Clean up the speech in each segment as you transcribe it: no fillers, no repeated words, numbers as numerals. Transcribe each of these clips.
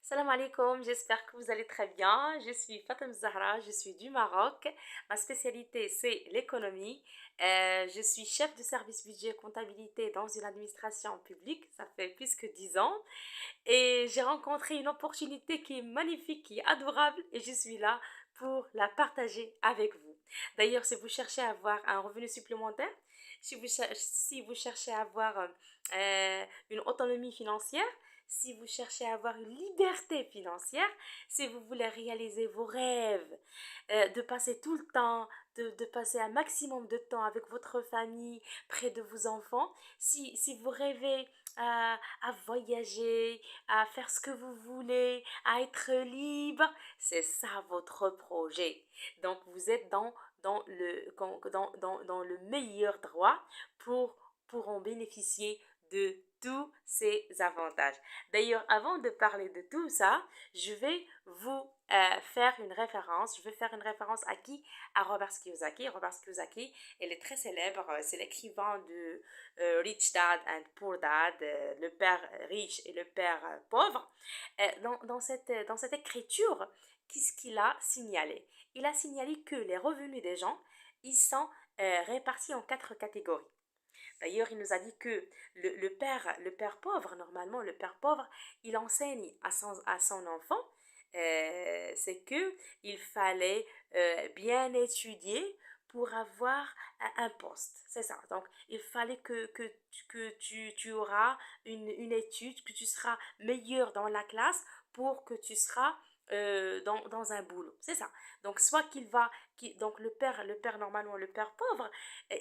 Salam alaikum, j'espère que vous allez très bien. Je suis Fatem Zahra, je suis du Maroc. Ma spécialité, c'est l'économie. Je suis chef de service budget et comptabilité dans une administration publique. Ça fait plus que 10 ans. Et j'ai rencontré une opportunité qui est magnifique, qui est adorable. Et je suis là pour la partager avec vous. D'ailleurs, si vous cherchez à avoir un revenu supplémentaire, si vous cherchez à avoir une autonomie financière, si vous cherchez à avoir une liberté financière, si vous voulez réaliser vos rêves, de passer tout le temps, de passer un maximum de temps avec votre famille, près de vos enfants, si vous rêvez à voyager, à faire ce que vous voulez, à être libre, c'est ça votre projet. Donc vous êtes dans le meilleur droit pour, pour en bénéficier de tous ces avantages. D'ailleurs, avant de parler de tout ça, je vais vous faire une référence. Je vais faire une référence à qui? À Robert Kiyosaki. Robert Kiyosaki, il est très célèbre. C'est l'écrivain de Rich Dad and Poor Dad, le père riche et le père pauvre. Dans cette écriture, qu'est-ce qu'il a signalé? Il a signalé que les revenus des gens, ils sont répartis en quatre catégories. D'ailleurs, il nous a dit que le père pauvre, normalement, le père pauvre, il enseigne à son enfant, c'est que il fallait bien étudier pour avoir un poste. C'est ça. Donc, il fallait que tu auras une étude, que tu seras meilleur dans la classe pour que tu seras dans un boulot. C'est ça. Donc, soit donc le père normalement, le père pauvre,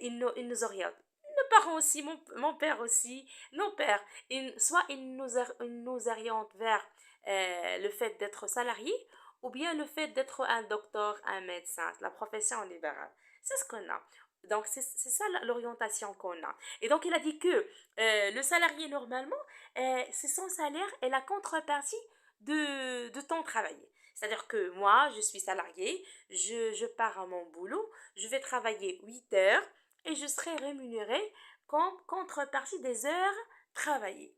il nous oriente. Nos parents aussi, mon père aussi, nos pères, soit ils nous orientent vers le fait d'être salarié ou bien le fait d'être un docteur, un médecin, la profession libérale. C'est ce qu'on a. Donc, c'est ça l'orientation qu'on a. Et donc, il a dit que le salarié, normalement, c'est son salaire et la contrepartie de ton travail. C'est-à-dire que moi, je suis salarié, je pars à mon boulot, je vais travailler 8 heures et je serai rémunéré comme contrepartie des heures travaillées.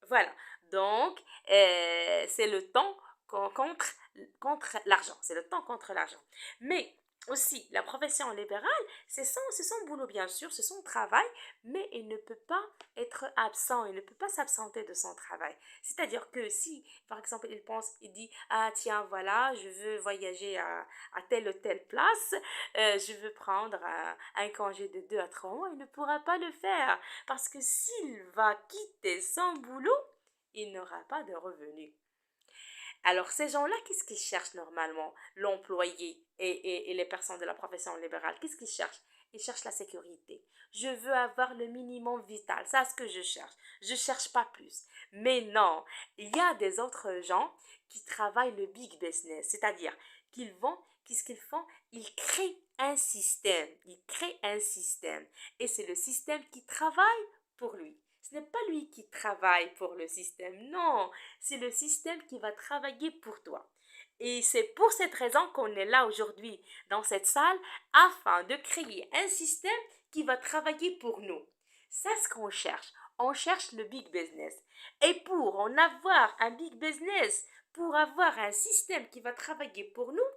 Voilà. Donc, c'est le temps contre l'argent. C'est le temps contre l'argent. Mais aussi, la profession libérale, c'est son boulot, bien sûr, c'est son travail, mais il ne peut pas être absent, il ne peut pas s'absenter de son travail. C'est-à-dire que si, par exemple, il dit, ah tiens, voilà, je veux voyager à telle ou telle place, je veux prendre un congé de 2 à 3 mois, il ne pourra pas le faire. Parce que s'il va quitter son boulot, il n'aura pas de revenus. Alors, ces gens-là, qu'est-ce qu'ils cherchent normalement? L'employé et les personnes de la profession libérale, qu'est-ce qu'ils cherchent? Ils cherchent la sécurité. Je veux avoir le minimum vital. C'est ce que je cherche. Je ne cherche pas plus. Mais non, il y a des autres gens qui travaillent le big business. C'est-à-dire qu'est-ce qu'ils font? Ils créent un système. Ils créent un système. Et c'est le système qui travaille pour lui. Ce n'est pas lui qui travaille pour le système. Non, c'est le système qui va travailler pour toi. Et c'est pour cette raison qu'on est là aujourd'hui dans cette salle afin de créer un système qui va travailler pour nous. C'est ce qu'on cherche. On cherche le big business. Et pour en avoir un big business, pour avoir un système qui va travailler pour nous,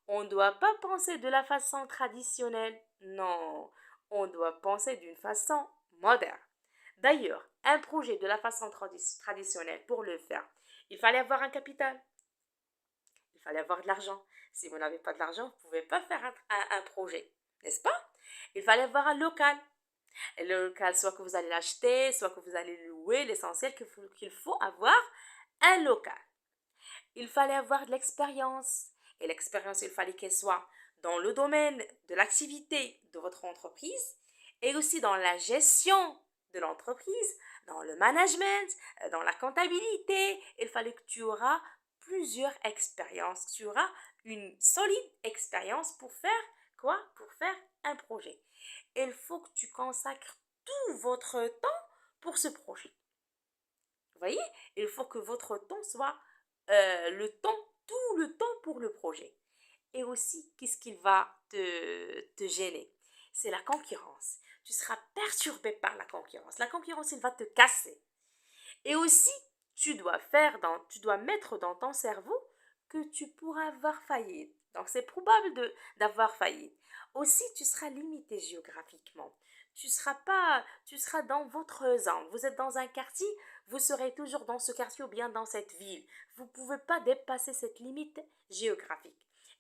on ne doit pas penser de la façon traditionnelle. Non, on doit penser d'une façon moderne. D'ailleurs, un projet de la façon traditionnelle, pour le faire, il fallait avoir un capital, il fallait avoir de l'argent. Si vous n'avez pas de l'argent, vous ne pouvez pas faire un projet, n'est-ce pas? Il fallait avoir un local. Et le local, soit que vous allez l'acheter, soit que vous allez le louer, l'essentiel qu'il faut avoir un local. Il fallait avoir de l'expérience. Et l'expérience, il fallait qu'elle soit dans le domaine de l'activité de votre entreprise et aussi dans la gestion de l'entreprise, dans le management, dans la comptabilité. Il fallait que tu auras plusieurs expériences. Tu auras une solide expérience pour faire quoi? Pour faire un projet. Il faut que tu consacres tout votre temps pour ce projet. Vous voyez? Il faut que votre temps soit tout le temps pour le projet. Et aussi, qu'est-ce qui va te gêner? C'est la concurrence. Tu seras perturbé par la concurrence. La concurrence, il va te casser. Et aussi, tu dois mettre dans ton cerveau que tu pourras avoir faillite. Donc, c'est probable d'avoir faillite. Aussi, tu seras limité géographiquement. Tu seras dans votre zone. Vous êtes dans un quartier, vous serez toujours dans ce quartier ou bien dans cette ville. Vous ne pouvez pas dépasser cette limite géographique.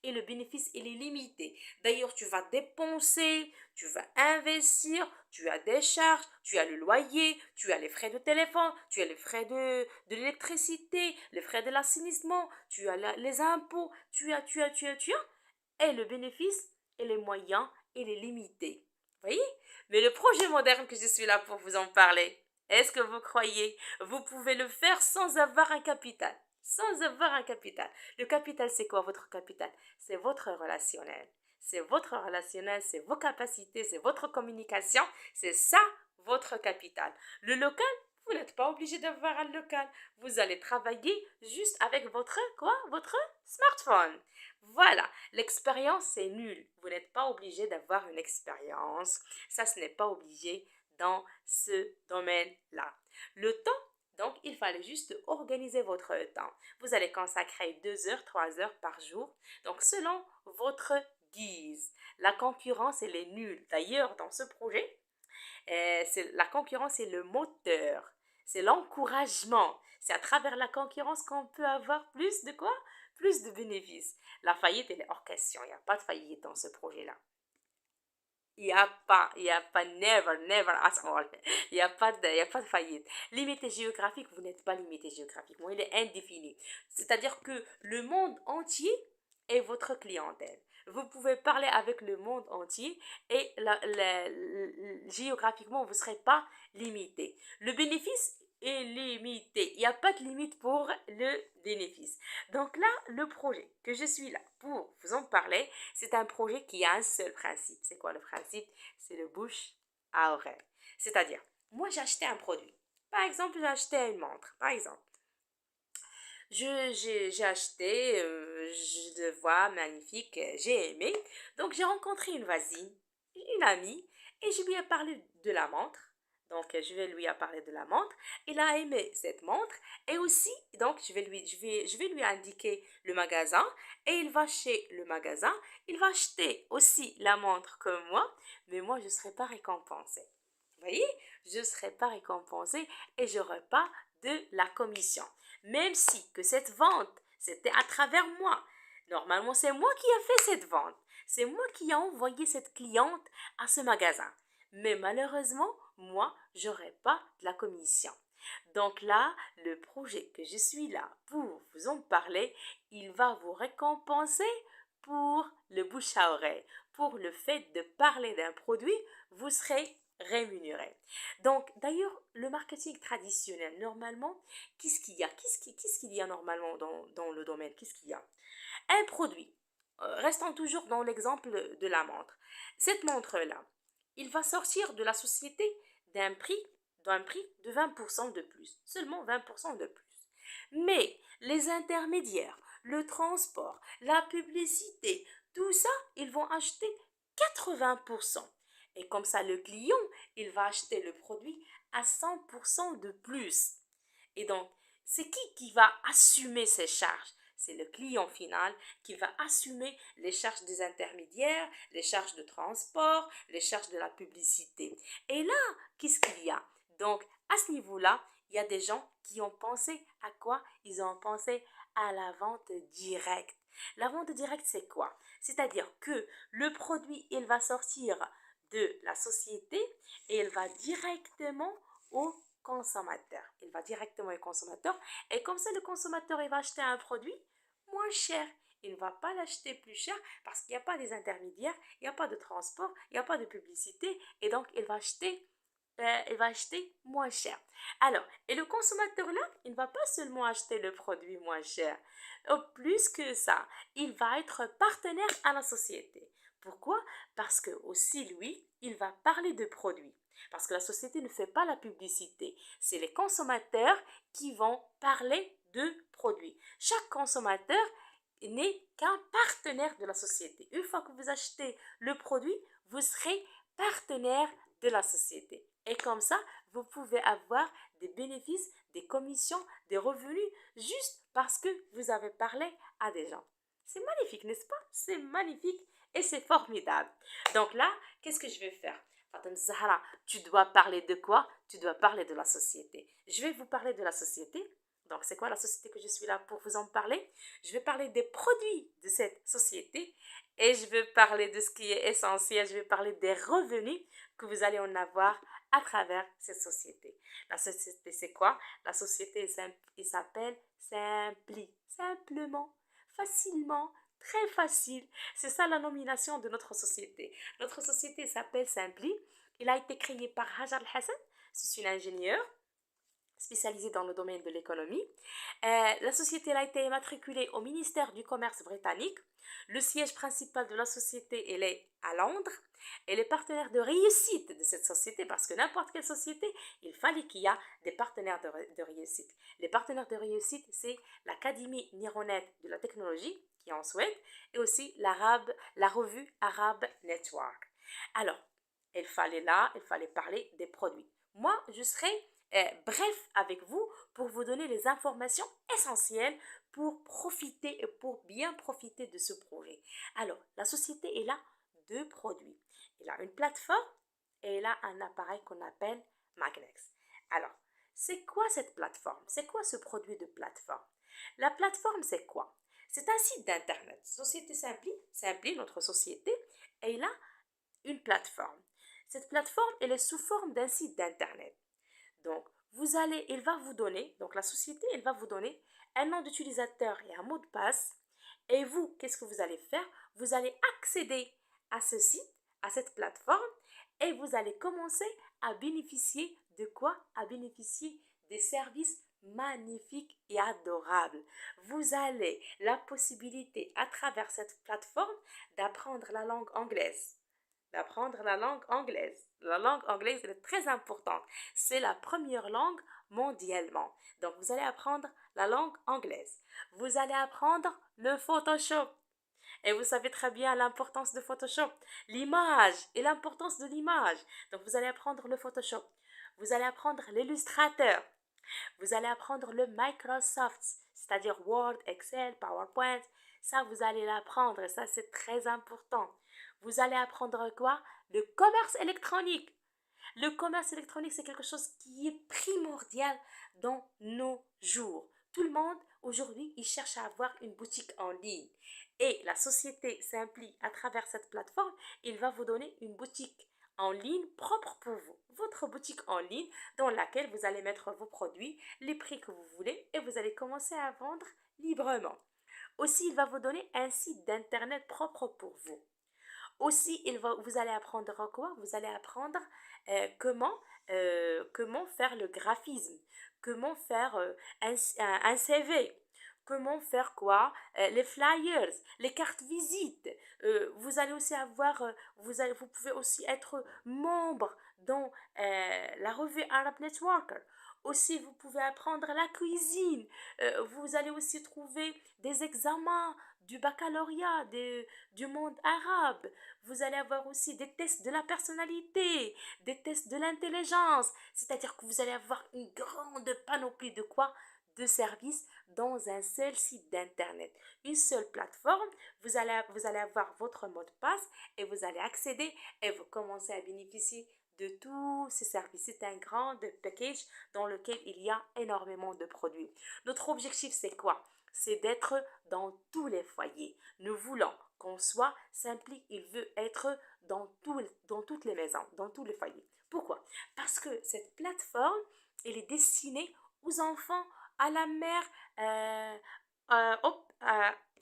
Et le bénéfice, il est limité. D'ailleurs, tu vas dépenser, tu vas investir, tu as des charges, tu as le loyer, tu as les frais de téléphone, tu as les frais de l'électricité, les frais de l'assainissement, tu as les impôts, tu as. Et le bénéfice, et les moyens, il est limité. Vous voyez? Mais le projet moderne que je suis là pour vous en parler, est-ce que vous croyez, vous pouvez le faire sans avoir un capital? Sans avoir un capital. Le capital, c'est quoi votre capital? C'est votre relationnel. C'est votre relationnel, c'est vos capacités, c'est votre communication. C'est ça, votre capital. Le local, vous n'êtes pas obligé d'avoir un local. Vous allez travailler juste avec votre, quoi? Votre smartphone. Voilà, l'expérience, c'est nul. Vous n'êtes pas obligé d'avoir une expérience. Ça, ce n'est pas obligé dans ce domaine-là. Le temps, donc, il fallait juste organiser votre temps. Vous allez consacrer 2 heures, 3 heures par jour. Donc, selon votre guise. La concurrence, elle est nulle. D'ailleurs, dans ce projet, la concurrence est le moteur. C'est l'encouragement. C'est à travers la concurrence qu'on peut avoir plus de quoi? Plus de bénéfices. La faillite, elle est hors question. Il n'y a pas de faillite dans ce projet-là. Il n'y a pas, never, never at all. Il n'y a pas de faillite. Limité géographique, vous n'êtes pas limité géographiquement, il est indéfini. C'est-à-dire que le monde entier est votre clientèle. Vous pouvez parler avec le monde entier et géographiquement, vous ne serez pas limité. Le bénéfice est limité. Il n'y a pas de limite pour le bénéfice. Donc là, le projet que je suis là pour vous en parler, c'est un projet qui a un seul principe. C'est quoi le principe? C'est le bouche à oreille. C'est-à-dire, moi j'ai acheté un produit. Par exemple, j'ai acheté une montre. Par exemple, j'ai acheté, je le vois magnifique, j'ai aimé. Donc j'ai rencontré une voisine, une amie, et je lui ai parlé de la montre. Donc je vais lui parler de la montre. Il a aimé cette montre et aussi donc je vais lui indiquer le magasin et il va chez le magasin. Il va acheter aussi la montre comme moi, mais moi je ne serai pas récompensée. Vous voyez, je ne serai pas récompensée et je n'aurai pas de la commission. Même si que cette vente, c'était à travers moi. Normalement, c'est moi qui ai fait cette vente. C'est moi qui ai envoyé cette cliente à ce magasin. Mais malheureusement, moi, j'aurai pas de la commission. Donc là, le projet que je suis là pour vous en parler, il va vous récompenser pour le bouche à oreille. Pour le fait de parler d'un produit, vous serez rémunéré. Donc, d'ailleurs, le marketing traditionnel, normalement, qu'est-ce qu'il y a? Qu'est-ce qu'il y a normalement dans le domaine? Qu'est-ce qu'il y a? Un produit. Restons toujours dans l'exemple de la montre. Cette montre-là, il va sortir de la société d'un prix, d'un prix de 20% de plus. Seulement 20% de plus. Mais les intermédiaires, le transport, la publicité, tout ça, ils vont acheter 80%. Et comme ça, le client, il va acheter le produit à 100% de plus. Et donc, c'est qui va assumer ces charges? C'est le client final qui va assumer les charges des intermédiaires, les charges de transport, les charges de la publicité. Et là, qu'est-ce qu'il y a? Donc, à ce niveau-là, il y a des gens qui ont pensé à quoi? Ils ont pensé à la vente directe. La vente directe, c'est quoi? C'est-à-dire que le produit, il va sortir de la société et il va directement au consommateur. Il va directement au consommateur et comme ça, le consommateur, il va acheter un produit moins cher. Il ne va pas l'acheter plus cher parce qu'il n'y a pas des intermédiaires, il n'y a pas de transport, il n'y a pas de publicité et donc il va acheter moins cher. Alors, et le consommateur là, il ne va pas seulement acheter le produit moins cher. Au plus que ça, il va être partenaire à la société. Pourquoi? Parce que aussi lui, il va parler de produits. Parce que la société ne fait pas la publicité. C'est les consommateurs qui vont parler de produits. Chaque consommateur n'est qu'un partenaire de la société. Une fois que vous achetez le produit, vous serez partenaire de la société. Et comme ça, vous pouvez avoir des bénéfices, des commissions, des revenus, juste parce que vous avez parlé à des gens. C'est magnifique, n'est-ce pas? C'est magnifique et c'est formidable. Donc là, qu'est-ce que je vais faire? Fatem Zahra, tu dois parler de quoi? Tu dois parler de la société. Je vais vous parler de la société. Donc, c'est quoi la société que je suis là pour vous en parler? Je vais parler des produits de cette société et je vais parler de ce qui est essentiel. Je vais parler des revenus que vous allez en avoir à travers cette société. La société, c'est quoi? La société, il s'appelle Simpli. Simplement, facilement, très facile. C'est ça la nomination de notre société. Notre société s'appelle Simpli. Il a été créé par Hajar Al-Hassan. C'est une ingénieure spécialisée dans le domaine de l'économie. La société a été immatriculée au ministère du Commerce britannique. Le siège principal de la société elle est à Londres. Et les partenaires de réussite de cette société, parce que n'importe quelle société, il fallait qu'il y ait des partenaires de réussite. Les partenaires de réussite, c'est l'Académie Nironette de la technologie, qui est en Suède, et aussi la revue Arab Network. Alors, il fallait parler des produits. Moi, je serai bref avec vous pour vous donner les informations essentielles pour profiter et pour bien profiter de ce projet. Alors, la société est là deux produits. Il a une plateforme et il a un appareil qu'on appelle Magnex. Alors, c'est quoi cette plateforme? C'est quoi ce produit de plateforme? La plateforme, c'est quoi? C'est un site d'internet. Société Simpli, notre société, et il a une plateforme. Cette plateforme, elle est sous forme d'un site d'internet. Donc, il va vous donner, donc la société, elle va vous donner un nom d'utilisateur et un mot de passe. Et vous, qu'est-ce que vous allez faire? Vous allez accéder à ce site, à cette plateforme, et vous allez commencer à bénéficier de quoi? À bénéficier des services magnifiques et adorables. Vous avez la possibilité, à travers cette plateforme, d'apprendre la langue anglaise. D'apprendre la langue anglaise. La langue anglaise est très importante. C'est la première langue mondialement. Donc, vous allez apprendre la langue anglaise. Vous allez apprendre le Photoshop. Et vous savez très bien l'importance de Photoshop. L'image et l'importance de l'image. Donc, vous allez apprendre le Photoshop. Vous allez apprendre l'illustrateur. Vous allez apprendre le Microsoft, c'est-à-dire Word, Excel, PowerPoint. Ça, vous allez l'apprendre et ça, c'est très important. Vous allez apprendre quoi? Le commerce électronique. Le commerce électronique, c'est quelque chose qui est primordial dans nos jours. Tout le monde, aujourd'hui, il cherche à avoir une boutique en ligne. Et la société Simpli, à travers cette plateforme, il va vous donner une boutique en ligne propre pour vous. Votre boutique en ligne dans laquelle vous allez mettre vos produits, les prix que vous voulez et vous allez commencer à vendre librement. Aussi, il va vous donner un site d'internet propre pour vous. Aussi, vous allez apprendre quoi? Vous allez apprendre comment faire le graphisme, comment faire un CV, comment faire quoi? Les flyers, les cartes visites. Vous allez aussi avoir, vous pouvez aussi être membre dans la revue Arab Networker. Aussi, vous pouvez apprendre la cuisine. Vous allez aussi trouver des examens du baccalauréat, du monde arabe. Vous allez avoir aussi des tests de la personnalité, des tests de l'intelligence. C'est-à-dire que vous allez avoir une grande panoplie de quoi? De services dans un seul site d'internet. Une seule plateforme. Vous allez avoir votre mot de passe et vous allez accéder et vous commencez à bénéficier de tous ces services. C'est un grand package dans lequel il y a énormément de produits. Notre objectif, c'est quoi? C'est d'être dans tous les foyers. Nous voulons qu'on soit Simpli, il veut être dans toutes les maisons, dans tous les foyers. Pourquoi? Parce que cette plateforme, elle est destinée aux enfants, à la mère,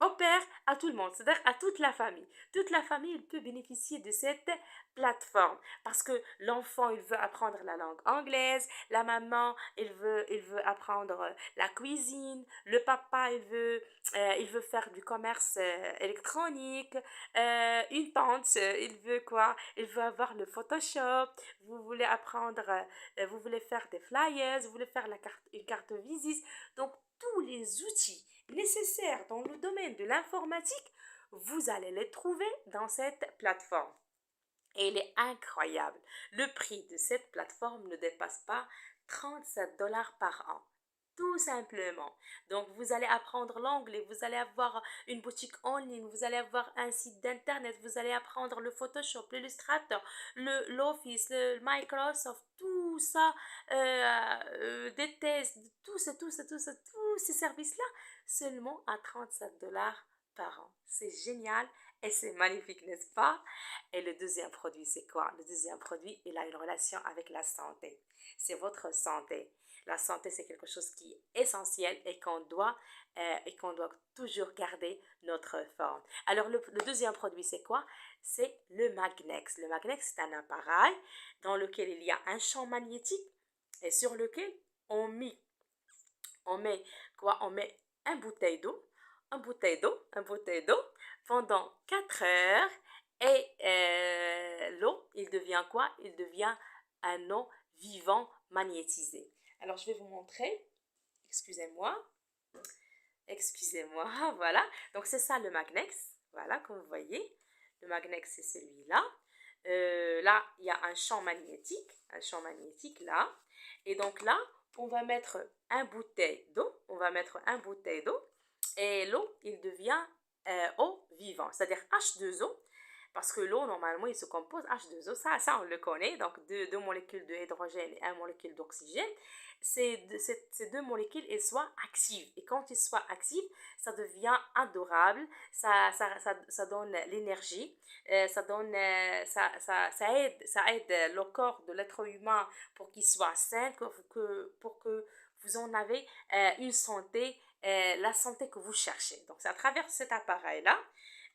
au père, à tout le monde, c'est-à-dire à toute la famille. Toute la famille, il peut bénéficier de cette plateforme parce que l'enfant, il veut apprendre la langue anglaise, la maman, il veut apprendre la cuisine, le papa, il veut faire du commerce électronique, une tante, il veut quoi? Il veut avoir le Photoshop, vous voulez apprendre, vous voulez faire des flyers, vous voulez faire une carte visite. Donc, tous les outils nécessaires dans le domaine de l'informatique, vous allez les trouver dans cette plateforme. Et il est incroyable. Le prix de cette plateforme ne dépasse pas 37 $ par an. tout simplement. Donc, vous allez apprendre l'anglais, vous allez avoir une boutique en ligne, vous allez avoir un site d'internet, vous allez apprendre le Photoshop, l'Illustrator, l'Office, le Microsoft, tout ça, des tests, tous ces services-là, seulement à 37 $ par an. C'est génial et c'est magnifique, n'est-ce pas? Et le deuxième produit, c'est quoi? Le deuxième produit, il a une relation avec la santé. C'est votre santé. La santé, c'est quelque chose qui est essentiel et qu'on doit toujours garder notre forme. Alors, le deuxième produit, c'est quoi? C'est le Magnex. Le Magnex, c'est un appareil dans lequel il y a un champ magnétique et sur lequel on met, on met quoi? On met une bouteille d'eau, une bouteille d'eau pendant 4 heures et l'eau, il devient quoi? Il devient un eau vivant magnétisé. Alors, je vais vous montrer. Excusez-moi. Excusez-moi. Voilà. Donc, c'est ça le Magnex. Voilà, comme vous voyez. Le Magnex, c'est celui-là. Là, il y a un champ magnétique là. Et donc là, on va mettre un bouteille d'eau. On va mettre un bouteille d'eau. Et l'eau, il devient eau vivant, c'est-à-dire H2O. Parce que l'eau, normalement, il se compose H2O. Ça on le connaît. Donc, deux molécules d'hydrogène et une molécule d'oxygène. Ces deux molécules, elles soient actives. Et quand elles soient actives, ça devient adorable. Ça donne l'énergie. Ça aide le corps de l'être humain pour qu'il soit sain, pour que vous en avez une santé, la santé que vous cherchez. Donc, c'est à travers cet appareil-là.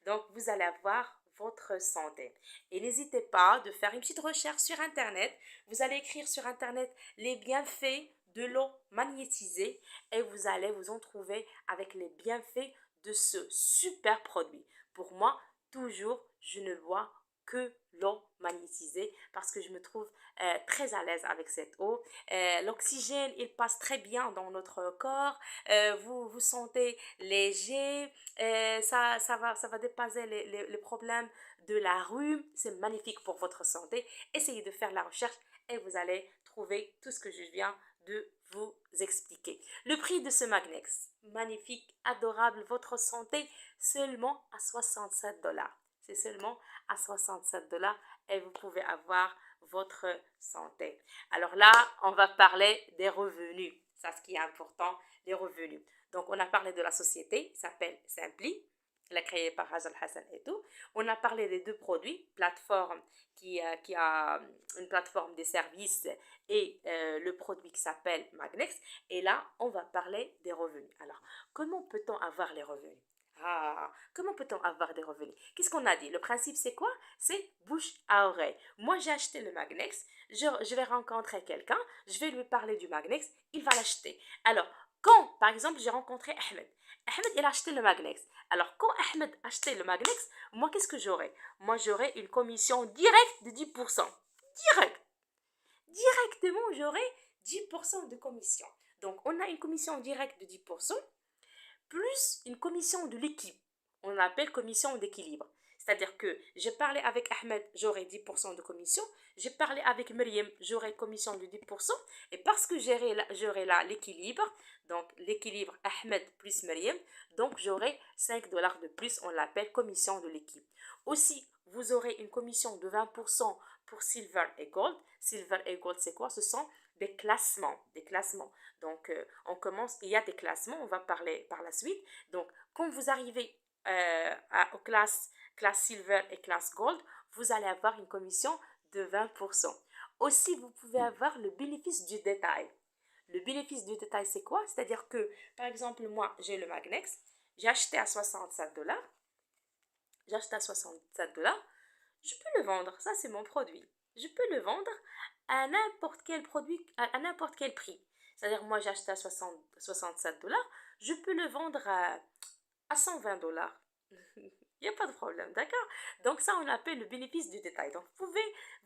Donc, vous allez avoir votre santé. Et n'hésitez pas de faire une petite recherche sur Internet. Vous allez écrire sur Internet les bienfaits de l'eau magnétisée et vous allez vous en trouver avec les bienfaits de ce super produit. Pour moi, toujours, je ne bois que l'eau magnétisée parce que je me trouve très à l'aise avec cette eau. L'oxygène, il passe très bien dans notre corps. Vous vous sentez léger. Ça va dépasser les problèmes de la rhume. C'est magnifique pour votre santé. Essayez de faire la recherche et vous allez trouver tout ce que je viens de vous expliquer. Le prix de ce Magnex, magnifique, adorable, votre santé, seulement à 67 $. C'est seulement à 67 $ et vous pouvez avoir votre santé. Alors là, on va parler des revenus. Ça, ce qui est important, les revenus. Donc, on a parlé de la société, ça s'appelle Simply, elle est créée par Hazal Hassan et tout. On a parlé des deux produits, plateforme qui a une plateforme de services et le produit qui s'appelle Magnex. Et là, on va parler des revenus. Alors, comment peut-on avoir les revenus? Comment peut-on avoir des revenus? Qu'est-ce qu'on a dit? Le principe, c'est quoi? C'est bouche à oreille. Moi, j'ai acheté le Magnex, je vais rencontrer quelqu'un, je vais lui parler du Magnex, il va l'acheter. Alors, quand, par exemple, j'ai rencontré Ahmed, Ahmed, il a acheté le Magnex. Alors, quand Ahmed a acheté le Magnex, moi, qu'est-ce que j'aurai? Moi, j'aurai une commission directe de 10%. Direct. Directement, j'aurai 10% de commission. Donc, on a une commission directe de 10%, plus une commission de l'équipe. On l'appelle commission d'équilibre. C'est-à-dire que j'ai parlé avec Ahmed, j'aurai 10% de commission. J'ai parlé avec Myriam, j'aurai commission de 10%. Et parce que j'aurai là l'équilibre, donc l'équilibre Ahmed plus Myriam, donc j'aurai 5 $ de plus, on l'appelle commission de l'équipe. Aussi, vous aurez une commission de 20% pour Silver et Gold. Silver et Gold, c'est quoi? Ce sont des classements. Donc, il y a des classements, on va parler par la suite. Donc, quand vous arrivez aux classes Silver et classe Gold, vous allez avoir une commission de 20%. Aussi, vous pouvez avoir le bénéfice du détail. Le bénéfice du détail, c'est quoi? C'est-à-dire que, par exemple, moi, j'ai le Magnex, j'ai acheté à 67 $. J'ai acheté à 67 $. Je peux le vendre, ça c'est mon produit. Je peux le vendre à n'importe quel produit, à n'importe quel prix. C'est-à-dire, moi, j'ai acheté à 67 $, je peux le vendre à 120 $. Il n'y a pas de problème, d'accord? Donc ça, on appelle le bénéfice du détail. Donc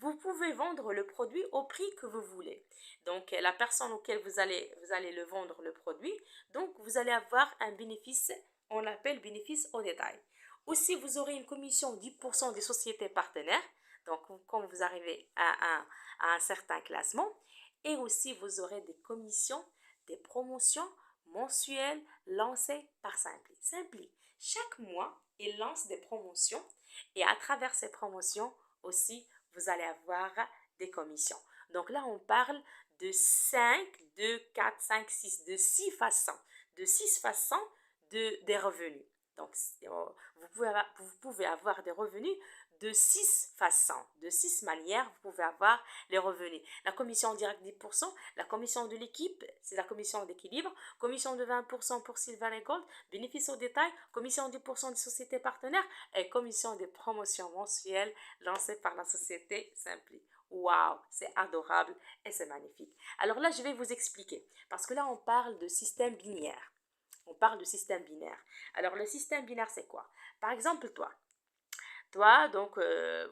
vous pouvez vendre le produit au prix que vous voulez. Donc la personne auquel vous allez le vendre le produit, donc vous allez avoir un bénéfice, on appelle bénéfice au détail. Aussi, vous aurez une commission de 10% des sociétés partenaires, donc quand vous arrivez à un certain classement. Et aussi, vous aurez des commissions des promotions mensuelles lancées par Simply. Simply, chaque mois, il lance des promotions et à travers ces promotions aussi, vous allez avoir des commissions. Donc là, on parle de 5, de 4, 5, 6, de 6 façons des revenus. Donc, vous pouvez avoir des revenus de 6 façons, de 6 manières, vous pouvez avoir les revenus. La commission directe 10%, la commission de l'équipe, c'est la commission d'équilibre, commission de 20% pour Silver et Gold, bénéfice au détail, commission de 10% des sociétés partenaires et commission de promotion mensuelle lancée par la société Simply. Waouh, c'est adorable et c'est magnifique. Alors là, je vais vous expliquer, parce que là, on parle de système binaire. On parle de système binaire. Alors, le système binaire, c'est quoi? Par exemple, donc,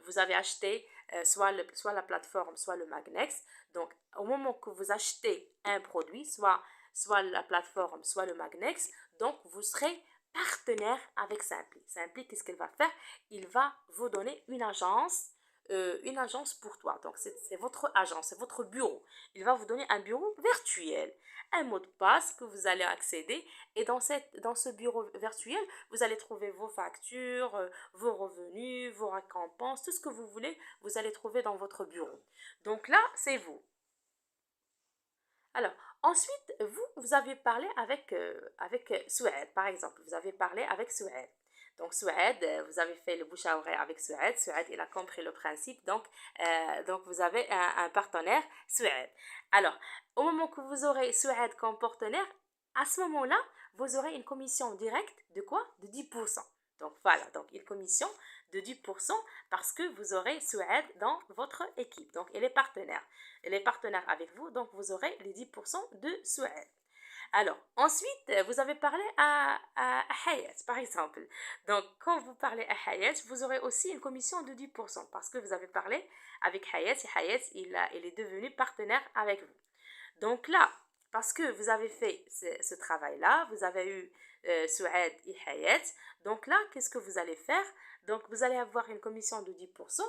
vous avez acheté soit la plateforme, soit le Magnex. Donc, au moment que vous achetez un produit, soit la plateforme, soit le Magnex, donc vous serez partenaire avec Simply. Simply, qu'est-ce qu'il va faire? Il va vous donner une agence pour toi. Donc, c'est votre agence, c'est votre bureau. Il va vous donner un bureau virtuel, un mot de passe que vous allez accéder. Et dans ce bureau virtuel, vous allez trouver vos factures, vos revenus, vos récompenses, tout ce que vous voulez, vous allez trouver dans votre bureau. Donc là, c'est vous. Alors, ensuite, vous avez parlé avec Suède, par exemple. Vous avez parlé avec Suède. Donc, Suède, vous avez fait le bouche à oreille avec Suède. Suède, il a compris le principe. Donc vous avez un partenaire Suède. Alors, au moment que vous aurez Suède comme partenaire, à ce moment-là, vous aurez une commission directe de quoi? De 10%. Donc, voilà. Donc, une commission de 10% parce que vous aurez Suède dans votre équipe. Donc, elle est partenaire. Elle est partenaire avec vous, donc vous aurez les 10% de Suède. Alors, ensuite, vous avez parlé à Hayat, par exemple. Donc, quand vous parlez à Hayat, vous aurez aussi une commission de 10% parce que vous avez parlé avec Hayat et Hayat, il est devenu partenaire avec vous. Donc là, parce que vous avez fait ce travail-là, vous avez eu Suède et Hayat, donc là, qu'est-ce que vous allez faire? Donc, vous allez avoir une commission de 10%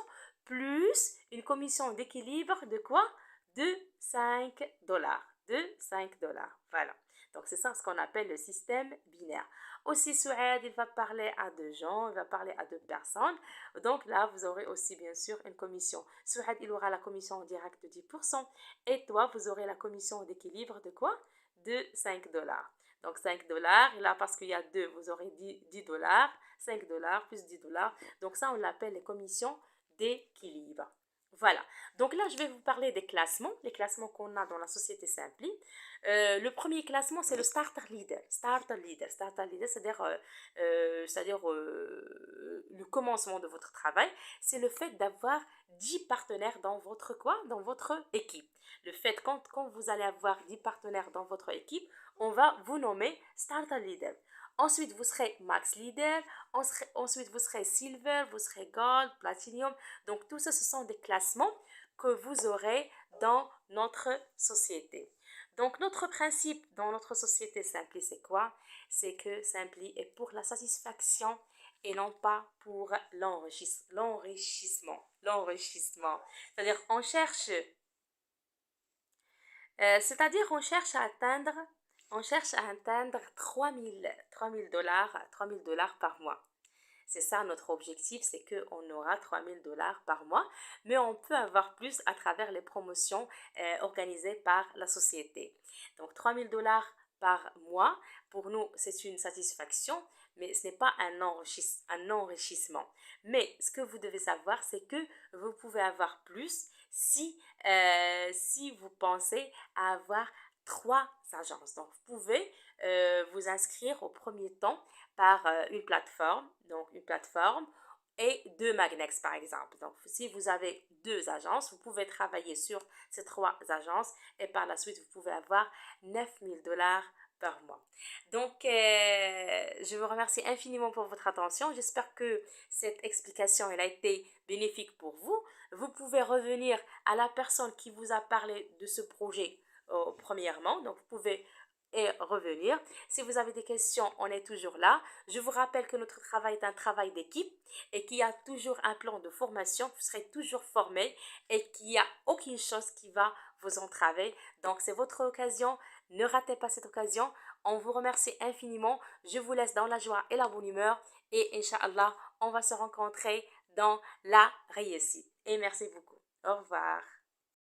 plus une commission d'équilibre de quoi? De 5 dollars. De 5 dollars. Voilà. Donc, c'est ça ce qu'on appelle le système binaire. Aussi, Suède, il va parler à deux gens, il va parler à deux personnes. Donc là, vous aurez aussi, bien sûr, une commission. Suède, il aura la commission directe de 10%. Et toi, vous aurez la commission d'équilibre de quoi? De 5 dollars. Donc 5 dollars, et là, parce qu'il y a deux, vous aurez 10 dollars, 5 dollars plus 10 dollars. Donc ça, on l'appelle les commissions d'équilibre. Voilà. Donc là, je vais vous parler des classements, les classements qu'on a dans la société Simply. Le premier classement, c'est le Starter Leader. Starter Leader, c'est-à-dire le commencement de votre travail. C'est le fait d'avoir 10 partenaires dans votre quoi? Dans votre équipe. Le fait, quand vous allez avoir 10 partenaires dans votre équipe, on va vous nommer Starter Leader. Ensuite, vous serez Max Leader. Ensuite, vous serez Silver, vous serez Gold, Platinum. Donc, tout ça, ce sont des classements que vous aurez dans notre société. Donc, notre principe dans notre société Simply, c'est quoi? C'est que Simply est pour la satisfaction et non pas pour l'enrichissement. L'enrichissement. C'est-à-dire, on cherche à atteindre 3000 dollars par mois. C'est ça notre objectif, c'est qu'on aura 3000 dollars par mois, mais on peut avoir plus à travers les promotions organisées par la société. Donc 3000 dollars par mois, pour nous, c'est une satisfaction, mais ce n'est pas un enrichissement. Mais ce que vous devez savoir, c'est que vous pouvez avoir plus si vous pensez à avoir 3 agences. Donc, vous pouvez vous inscrire au premier temps par une plateforme, et 2 Magnex par exemple. Donc, si vous avez 2 agences, vous pouvez travailler sur ces 3 agences et par la suite, vous pouvez avoir 9000 dollars par mois. Donc, je vous remercie infiniment pour votre attention. J'espère que cette explication elle a été bénéfique pour vous. Vous pouvez revenir à la personne qui vous a parlé de ce projet premièrement. Donc, vous pouvez revenir. Si vous avez des questions, on est toujours là. Je vous rappelle que notre travail est un travail d'équipe et qu'il y a toujours un plan de formation. Vous serez toujours formé et qu'il n'y a aucune chose qui va vous entraver. Donc, c'est votre occasion. Ne ratez pas cette occasion. On vous remercie infiniment. Je vous laisse dans la joie et la bonne humeur. Et Inch'Allah, on va se rencontrer dans la réussite. Et merci beaucoup. Au revoir.